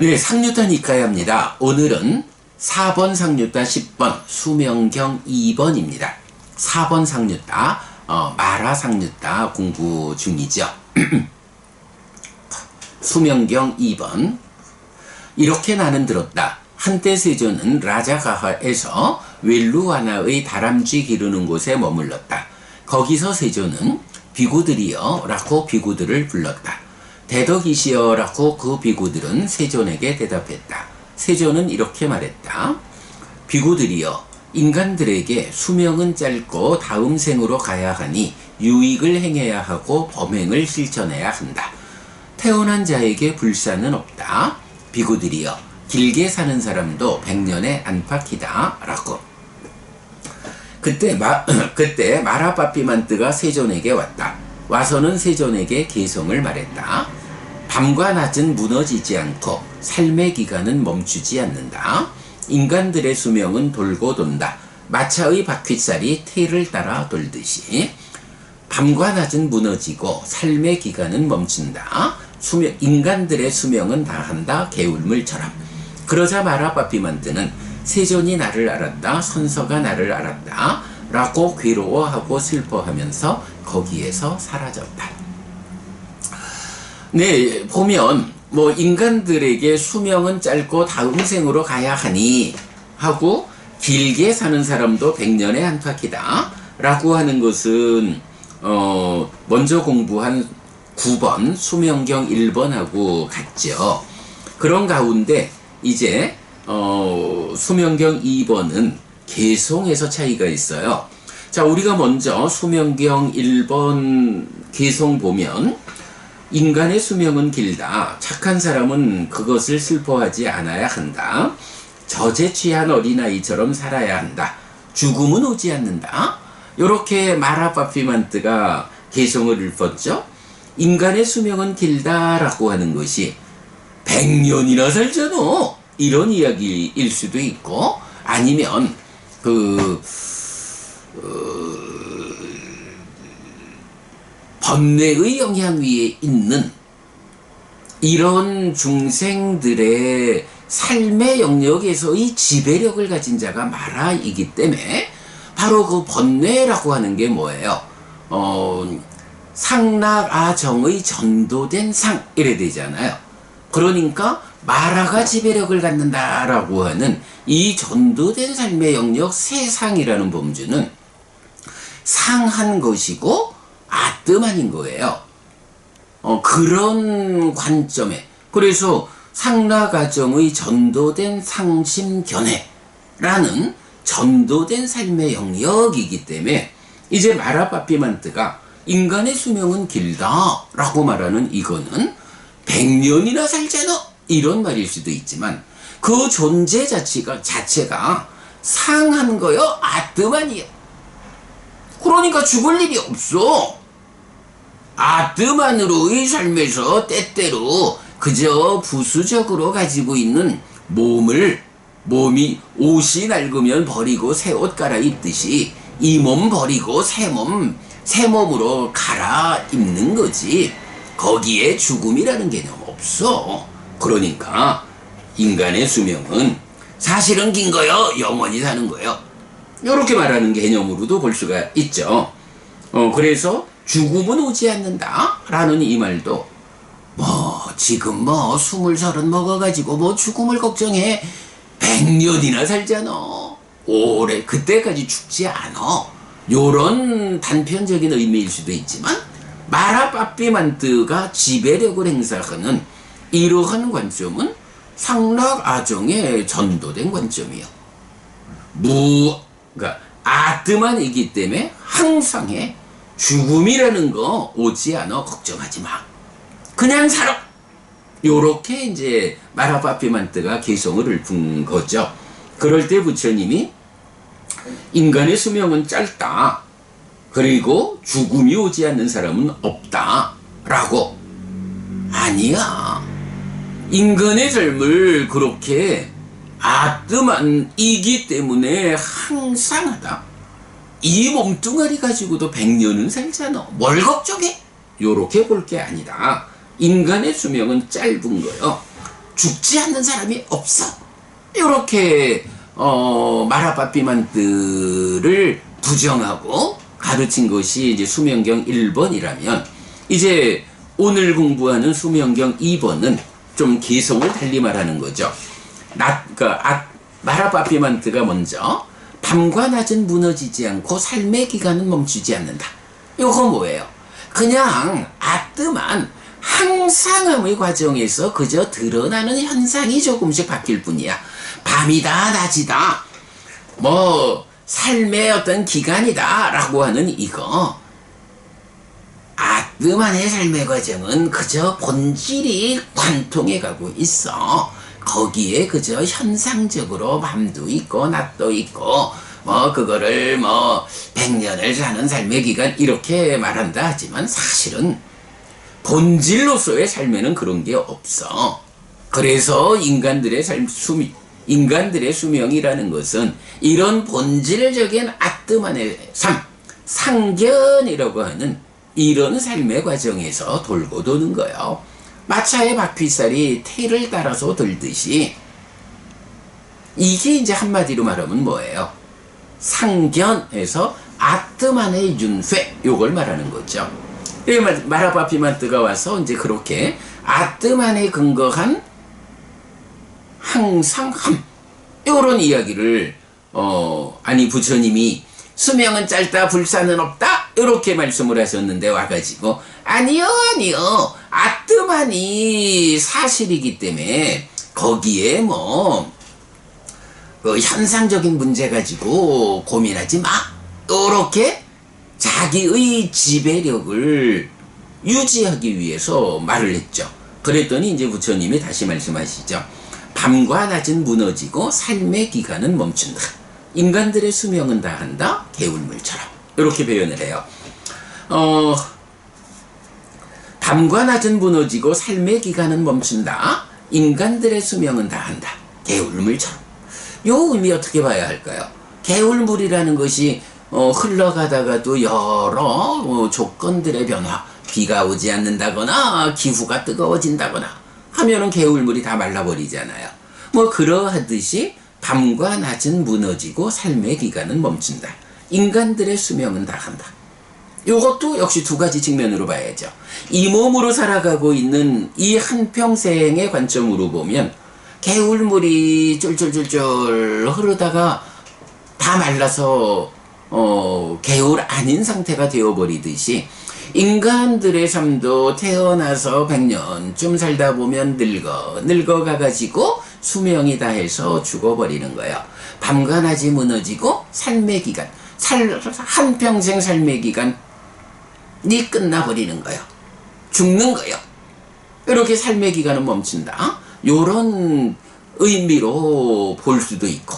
네, 상류타 니카야입니다. 오늘은 4번 상류타 10번 수명경 2번입니다. 4번 상류타 마라 상류타 공부 중이죠. 수명경 2번. 이렇게 나는 들었다. 한때 세조는 라자가하에서 웰루와나의 다람쥐 기르는 곳에 머물렀다. 거기서 세조는 비구들이여 라고 비구들을 불렀다. 대덕이시여 라고 그 비구들은 세존에게 대답했다. 세존은 이렇게 말했다. 비구들이여, 인간들에게 수명은 짧고 다음 생으로 가야 하니 유익을 행해야 하고 범행을 실천해야 한다. 태어난 자에게 불사는 없다. 비구들이여, 길게 사는 사람도 100년의 안팎이다. 라고. 그때 마라빠삐만뜨가 세존에게 왔다. 와서는 세존에게 개성을 말했다. 밤과 낮은 무너지지 않고 삶의 기간은 멈추지 않는다. 인간들의 수명은 돌고 돈다. 마차의 바퀴살이 태를 따라 돌듯이 밤과 낮은 무너지고 삶의 기간은 멈춘다. 인간들의 수명은 다한다. 개울물처럼. 그러자 마라빠삐만뜨는 세존이 나를 알았다. 선서가 나를 알았다. 라고 괴로워하고 슬퍼하면서 거기에서 사라졌다. 네, 보면 인간들에게 수명은 짧고 다음 생으로 가야 하니 하고 길게 사는 사람도 100년의 안팎이다 라고 하는 것은 먼저 공부한 9번 수명경 1번하고 같죠. 그런 가운데 이제 수명경 2번은 개송에서 차이가 있어요. 자, 우리가 먼저 수명경 1번 개송 보면 인간의 수명은 길다. 착한 사람은 그것을 슬퍼하지 않아야 한다. 젖에 취한 어린아이처럼 살아야 한다. 죽음은 오지 않는다. 이렇게 마라빠삐만뜨가 개송을 읊었죠. 인간의 수명은 길다라고 하는 것이 100년이나 살잖아. 이런 이야기일 수도 있고, 아니면 번뇌의 영향 위에 있는 이런 중생들의 삶의 영역에서의 지배력을 가진 자가 마라이기 때문에 바로 그 번뇌라고 하는 게 뭐예요? 상락아정의 전도된 상 이래 되잖아요. 그러니까 마라가 지배력을 갖는다라고 하는 이 전도된 삶의 영역 세상이라는 범주는 상한 것이고 아뜸한인 거예요. 그런 관점에, 그래서 상락아정의 전도된 상심견해라는 전도된 삶의 영역이기 때문에 이제 마라빠삐만뜨가 인간의 수명은 길다라고 말하는 이거는 100년이나 살잖아 이런 말일 수도 있지만 그 존재 자체가 상한 거요, 아뜸한이요. 그러니까 죽을 일이 없어. 아뜸한으로의 삶에서 때때로 그저 부수적으로 가지고 있는 몸이 옷이 낡으면 버리고 새 옷 갈아입듯이 이 몸 버리고 새 몸으로 갈아입는 거지. 거기에 죽음이라는 개념 없어. 그러니까 인간의 수명은 사실은 긴 거요, 영원히 사는 거요. 이렇게 말하는 개념으로도 볼 수가 있죠. 그래서 죽음은 오지 않는다 라는 이 말도 지금 20-30 먹어가지고 죽음을 걱정해. 100년이나 살잖아. 오래 그때까지 죽지 않아. 요런 단편적인 의미일 수도 있지만 마라빠삐만뜨가 지배력을 행사하는 이러한 관점은 상락아정에 전도된 관점이요. 그러니까 아뜸한이기 때문에 항상 해. 죽음이라는 거 오지 않아. 걱정하지 마. 그냥 살아. 요렇게 이제 마라빠삐만뜨가 개성을 읊은 거죠. 그럴 때 부처님이 인간의 수명은 짧다. 그리고 죽음이 오지 않는 사람은 없다. 라고. 아니야. 인간의 삶을 그렇게 아뜸한이기 때문에 항상 하다. 이 몸뚱아리 가지고도 100년은 살잖아. 뭘 걱정해? 요렇게 볼 게 아니다. 인간의 수명은 짧은 거요. 죽지 않는 사람이 없어. 이렇게 마라빠삐만뜨를 부정하고 가르친 것이 이제 수명경 1번이라면, 이제 오늘 공부하는 수명경 2번은 좀 개성을 달리 말하는 거죠. 마라빠삐만뜨가 먼저 밤과 낮은 무너지지 않고 삶의 기간은 멈추지 않는다. 이거 뭐예요? 그냥 아뜨만 항상함의 과정에서 그저 드러나는 현상이 조금씩 바뀔 뿐이야. 밤이다 낮이다 뭐 삶의 어떤 기간이다 라고 하는 이거, 아뜨만의 삶의 과정은 그저 본질이 관통해 가고 있어. 거기에 그저 현상적으로 밤도 있고 낮도 있고 뭐 그거를 뭐 100년을 사는 삶의 기간 이렇게 말한다 하지만, 사실은 본질로서의 삶에는 그런 게 없어. 그래서 인간들의 수명이라는 것은 이런 본질적인 아뜨만의 삶, 상견이라고 하는 이런 삶의 과정에서 돌고 도는 거예요. 마차의 바퀴살이 태를 따라서 돌듯이, 이게 이제 한마디로 말하면 뭐예요? 상견에서 아뜨만의 윤회, 요걸 말하는 거죠. 마라빠삐만뜨가 와서 이제 그렇게 아뜨만에 근거한 항상함, 요런 이야기를 부처님이 수명은 짧다 불사는 없다 이렇게 말씀을 하셨는데, 와가지고 아니요 아뜨만이 사실이기 때문에 거기에 그 현상적인 문제 가지고 고민하지 마, 이렇게 자기의 지배력을 유지하기 위해서 말을 했죠. 그랬더니 이제 부처님이 다시 말씀하시죠. 밤과 낮은 무너지고 삶의 기간은 멈춘다. 인간들의 수명은 다한다. 개울물처럼. 이렇게 표현을 해요. 밤과 낮은 무너지고 삶의 기간은 멈춘다. 인간들의 수명은 다한다. 개울물처럼. 요 의미 어떻게 봐야 할까요? 개울물이라는 것이 흘러가다가도 여러 조건들의 변화, 비가 오지 않는다거나 기후가 뜨거워진다거나 하면은 개울물이 다 말라버리잖아요. 그러하듯이 밤과 낮은 무너지고 삶의 기간은 멈춘다. 인간들의 수명은 다한다. 이것도 역시 두 가지 측면으로 봐야죠. 이 몸으로 살아가고 있는 이 한평생의 관점으로 보면 개울물이 쫄쫄쫄쫄 흐르다가 다 말라서 개울 아닌 상태가 되어버리듯이, 인간들의 삶도 태어나서 100년쯤 살다 보면 늙어가가지고 수명이 다해서 죽어버리는 거예요. 밤과 낮이 무너지고 삶의 기간, 한평생 삶의 기간이 끝나버리는 거예요. 죽는 거예요. 이렇게 삶의 기간은 멈춘다. 요런 의미로 볼 수도 있고,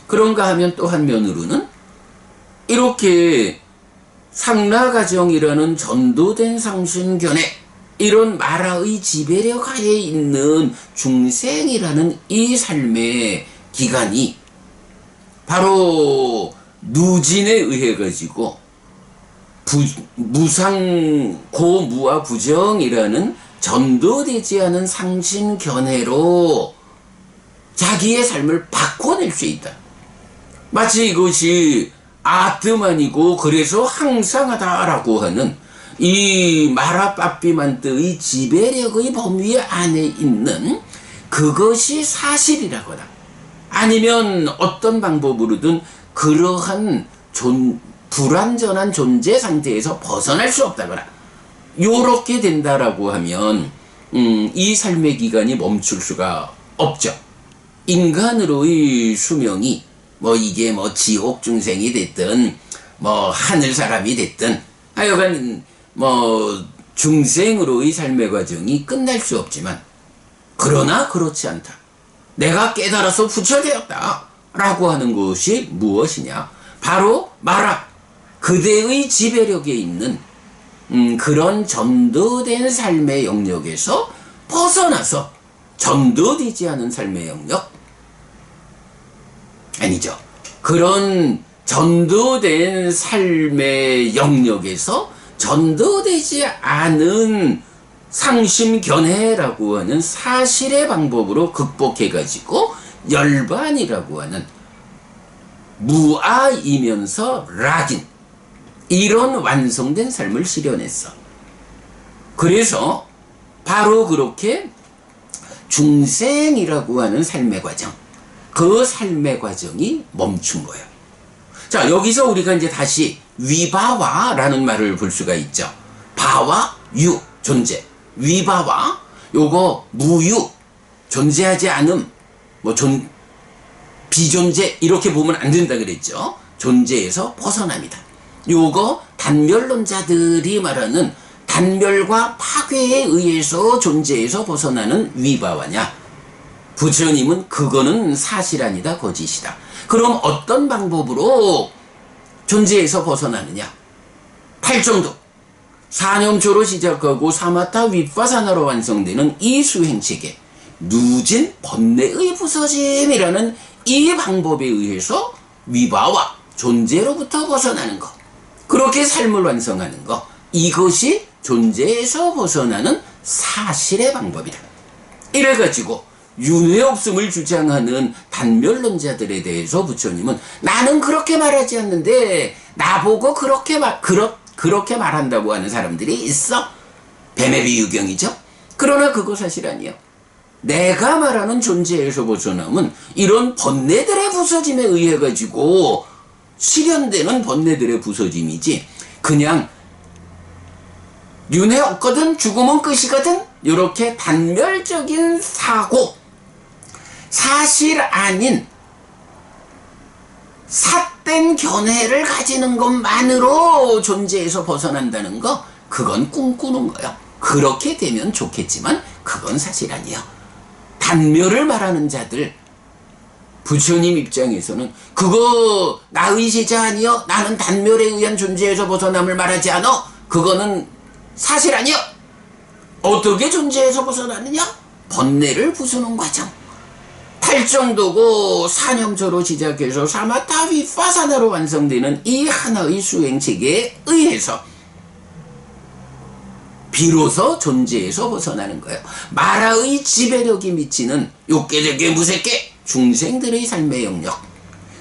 그런가 하면 또 한 면으로는 이렇게 상라가정이라는 전도된 상순견에 이런 마라의 지배력 하에 있는 중생이라는 이 삶의 기간이 바로 누진에 의해 가지고 고무와 부정이라는 전도되지 않은 상신견해로 자기의 삶을 바꿔낼 수 있다. 마치 이것이 아뜨만이고 그래서 항상하다라고 하는 이 마라빠삐만뜨의 지배력의 범위 안에 있는 그것이 사실이라거나, 아니면 어떤 방법으로든 그러한 불완전한 존재 상태에서 벗어날 수 없다거나, 요렇게 된다라고 하면 이 삶의 기간이 멈출 수가 없죠. 인간으로의 수명이 이게 지옥 중생이 됐든 하늘 사람이 됐든 하여간 중생으로의 삶의 과정이 끝날 수 없지만, 그러나 그렇지 않다. 내가 깨달아서 부처되었다 라고 하는 것이 무엇이냐? 바로 마라, 그대의 지배력에 있는 그런 전도된 삶의 영역에서 벗어나서 전도되지 않은 삶의 영역, 아니죠. 그런 전도된 삶의 영역에서 전도되지 않은 상심견해라고 하는 사실의 방법으로 극복해가지고 열반이라고 하는 무아이면서 락인, 이런 완성된 삶을 실현했어. 그래서 바로 그렇게 중생이라고 하는 삶의 과정, 그 삶의 과정이 멈춘 거예요. 자, 여기서 우리가 이제 다시 위바와라는 말을 볼 수가 있죠. 바와 유, 존재. 위바와, 요거 무유, 존재하지 않음, 비존재, 이렇게 보면 안 된다 그랬죠. 존재에서 벗어납니다. 요거 단멸론자들이 말하는 단멸과 파괴에 의해서 존재에서 벗어나는 위바와냐? 부처님은 그거는 사실 아니다, 거짓이다. 그럼 어떤 방법으로 존재에서 벗어나느냐? 팔정도, 사념초로 시작하고 사마타 윗바사나로 완성되는 이 수행체계, 누진 번뇌의 부서짐이라는 이 방법에 의해서 위바와, 존재로부터 벗어나는 것, 그렇게 삶을 완성하는 것, 이것이 존재에서 벗어나는 사실의 방법이다. 이래가지고 윤회 없음을 주장하는 단멸론자들에 대해서 부처님은 나는 그렇게 말하지 않는데 나보고 그렇게 말한다고 하는 사람들이 있어. 뱀의 비유경이죠. 그러나 그거 사실 아니에요. 내가 말하는 존재에서 벗어남은 이런 번뇌들의 부서짐에 의해 가지고 실현되는 번뇌들의 부서짐이지, 그냥 윤회 없거든 죽음은 끝이거든 이렇게 단멸적인 사고, 사실 아닌 삿된 견해를 가지는 것만으로 존재에서 벗어난다는 거, 그건 꿈꾸는 거야. 그렇게 되면 좋겠지만 그건 사실 아니야. 단멸을 말하는 자들, 부처님 입장에서는 그거 나의 제자 아니여? 나는 단멸에 의한 존재에서 벗어남을 말하지 않아? 그거는 사실 아니여. 어떻게 존재에서 벗어나느냐? 번뇌를 부수는 과정. 팔정도고 사념조로 시작해서 사마타 윗바사나로 완성되는 이 하나의 수행체계에 의해서 비로소 존재에서 벗어나는 거예요. 마라의 지배력이 미치는 욕계대계 무색계 중생들의 삶의 영역,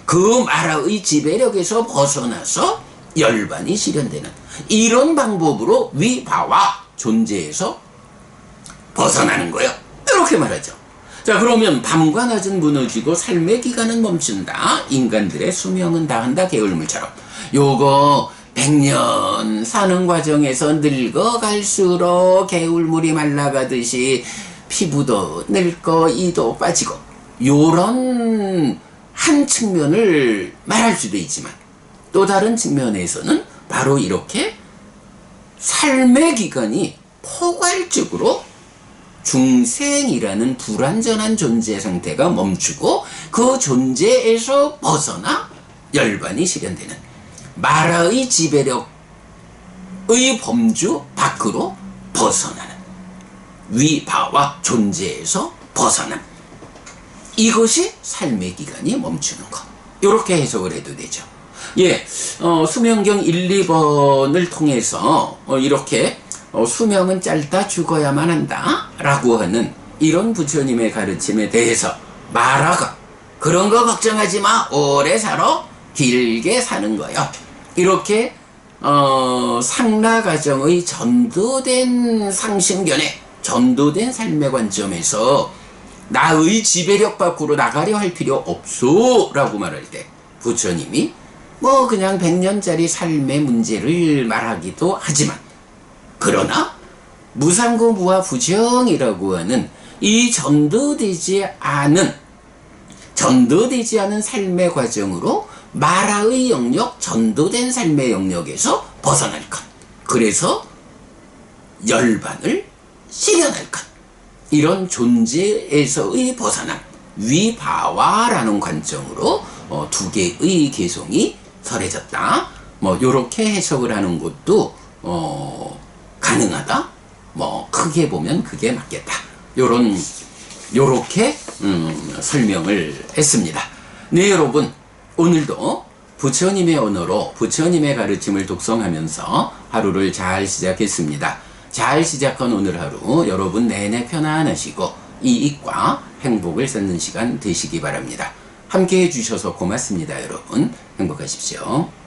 그 마라의 지배력에서 벗어나서 열반이 실현되는 이런 방법으로 위바와, 존재에서 벗어나는 거예요. 이렇게 말하죠. 자, 그러면 밤과 낮은 무너지고 삶의 기간은 멈춘다. 인간들의 수명은 다한다. 개울물처럼. 요거 100년 사는 과정에서 늙어갈수록 개울물이 말라가듯이 피부도 늙고 이도 빠지고, 요런 한 측면을 말할 수도 있지만 또 다른 측면에서는 바로 이렇게 삶의 기간이 포괄적으로 중생이라는 불완전한 존재 상태가 멈추고 그 존재에서 벗어나 열반이 실현되는 마라의 지배력의 범주 밖으로 벗어나는 위바와, 존재에서 벗어남, 이것이 삶의 기간이 멈추는 것. 이렇게 해석을 해도 되죠. 예, 수명경 1, 2번을 통해서 이렇게 수명은 짧다, 죽어야만 한다 라고 하는 이런 부처님의 가르침에 대해서 마라가 그런 거 걱정하지 마, 오래 살아, 길게 사는 거야, 이렇게 상라가정의 전도된 상심견에 전도된 삶의 관점에서 나의 지배력 밖으로 나가려 할 필요 없소 라고 말할 때 부처님이 그냥 100년짜리 삶의 문제를 말하기도 하지만, 그러나 무상고 무아부정이라고 하는 이 전도되지 않은 삶의 과정으로 마라의 영역, 전도된 삶의 영역에서 벗어날 것, 그래서 열반을 실현할 것, 이런 존재에서의 벗어남, 위바와라는 관점으로 두 개의 개성이 설해졌다. 요렇게 해석을 하는 것도 가능하다. 크게 보면 그게 맞겠다. 요렇게 설명을 했습니다. 네, 여러분, 오늘도 부처님의 언어로 부처님의 가르침을 독송하면서 하루를 잘 시작했습니다. 잘 시작한 오늘 하루 여러분 내내 편안하시고 이익과 행복을 쌓는 시간 되시기 바랍니다. 함께 해주셔서 고맙습니다. 여러분 행복하십시오.